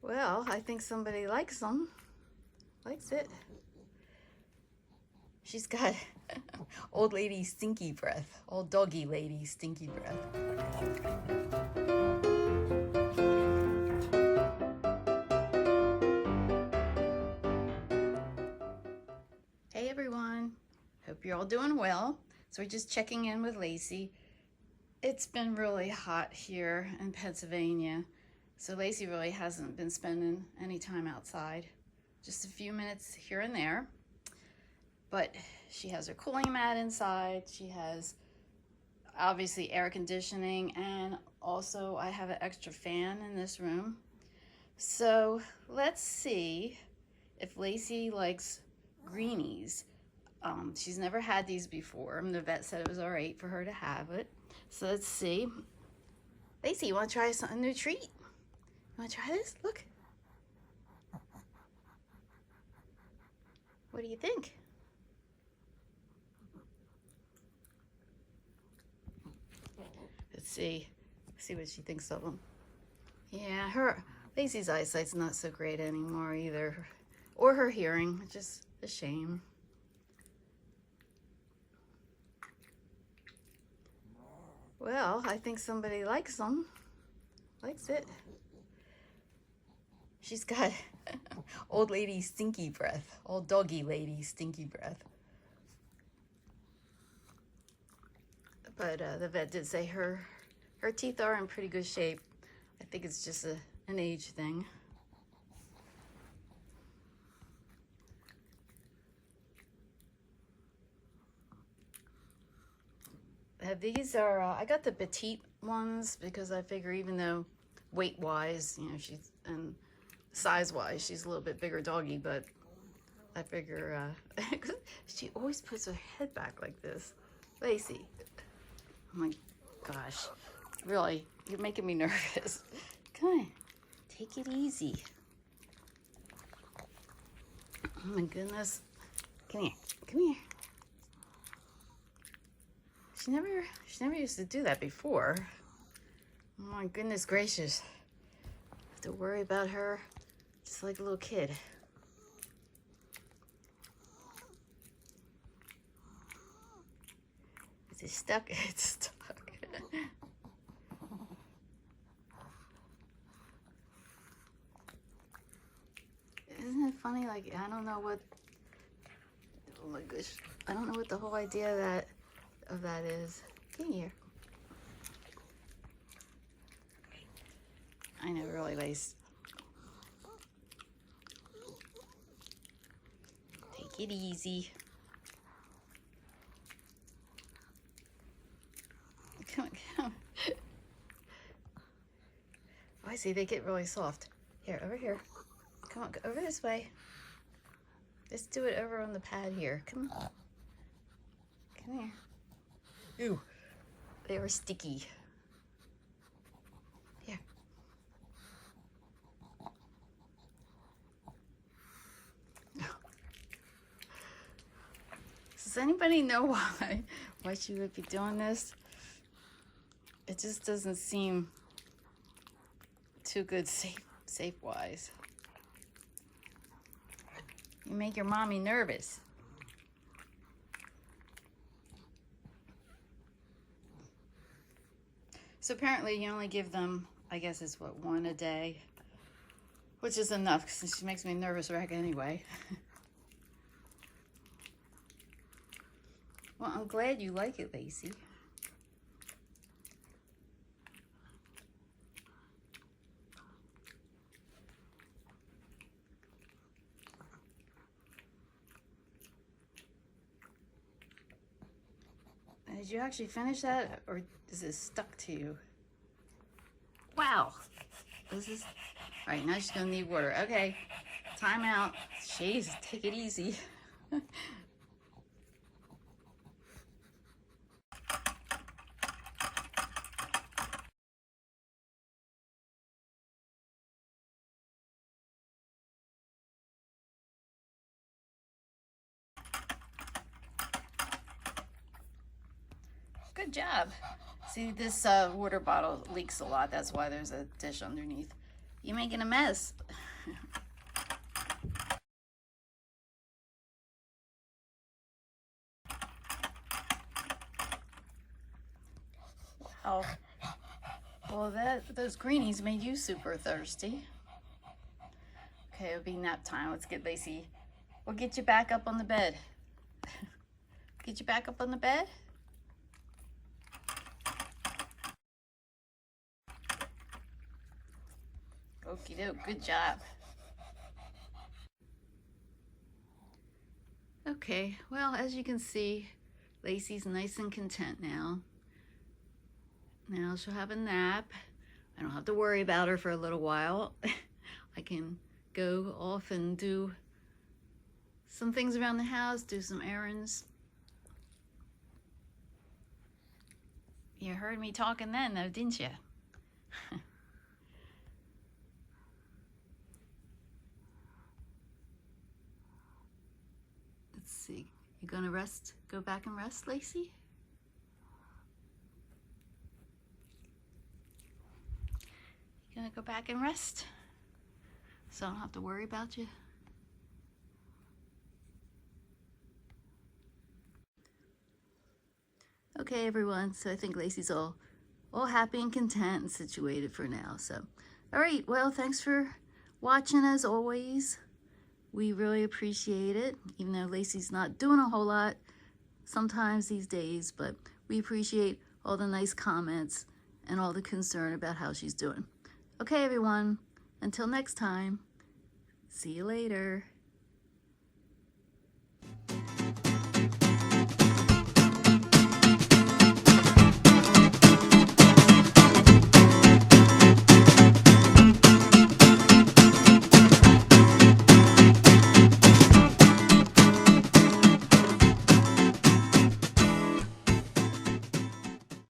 Well, I think somebody likes them. Likes it. She's got old lady stinky breath. Old doggy lady stinky breath. Hey everyone. Hope you're all doing well. So we're just checking in with Lacey. It's been really hot here in Pennsylvania. So Lacey really hasn't been spending any time outside. Just a few minutes here and there. But she has her cooling mat inside. She has obviously air conditioning, and also I have an extra fan in this room. So let's see if Lacey likes Greenies. She's never had these before. The vet said it was all right for her to have it. So let's see. Lacey, you want to try a new treat? You want to try this? Look. What do you think? Let's see what she thinks of them. Yeah, Lacey's eyesight's not so great anymore either, or her hearing, which is a shame. Well, I think somebody likes them. Likes it. She's got old lady stinky breath. Old doggy lady stinky breath. But the vet did say her teeth are in pretty good shape. I think it's just an age thing. These are, I got the petite ones because I figure even though weight-wise, you know, and size-wise, she's a little bit bigger doggy, but I figure, she always puts her head back like this. Lacey. Oh my gosh. Really, you're making me nervous. Come on, take it easy. Oh my goodness. Come here, come here. She never used to do that before. Oh my goodness gracious. I have to worry about her just like a little kid. Is it stuck? It's stuck. Isn't it funny? Like, I don't know what, oh my gosh, I don't know what the whole idea of that is. Come here. I know, really, Lace. Take it easy. Come on, come on. Oh, I see, they get really soft. Here, over here. Come on, go over this way. Let's do it over on the pad here. Come on. Come here. Ew, they are sticky. Here. Does anybody know why she would be doing this? It just doesn't seem too good safe-wise. You make your mommy nervous. So apparently you only give them, I guess it's what, one a day, which is enough because she makes me a nervous wreck anyway. Well, I'm glad you like it, Lacey. Did you actually finish that, or is it stuck to you? Wow. This is, all right, now she's gonna need water. Okay, time out. Jeez, take it easy. Good job. See, this water bottle leaks a lot. That's why there's a dish underneath. You're making a mess. Oh, well, those greenies made you super thirsty. Okay, it'll be nap time. Let's get Lacey. We'll get you back up on the bed. Get you back up on the bed. Okie doke, good job. Okay, well, as you can see, Lacey's nice and content now. Now she'll have a nap. I don't have to worry about her for a little while. I can go off and do some things around the house, do some errands. You heard me talking then, though, didn't you? Let's see. You gonna rest? Go back and rest, Lacey? You gonna go back and rest? So I don't have to worry about you? Okay, everyone, so I think Lacey's all happy and content and situated for now. So, all right, well, thanks for watching as always. We really appreciate it, even though Lacey's not doing a whole lot sometimes these days, but we appreciate all the nice comments and all the concern about how she's doing. Okay, everyone, until next time, see you later.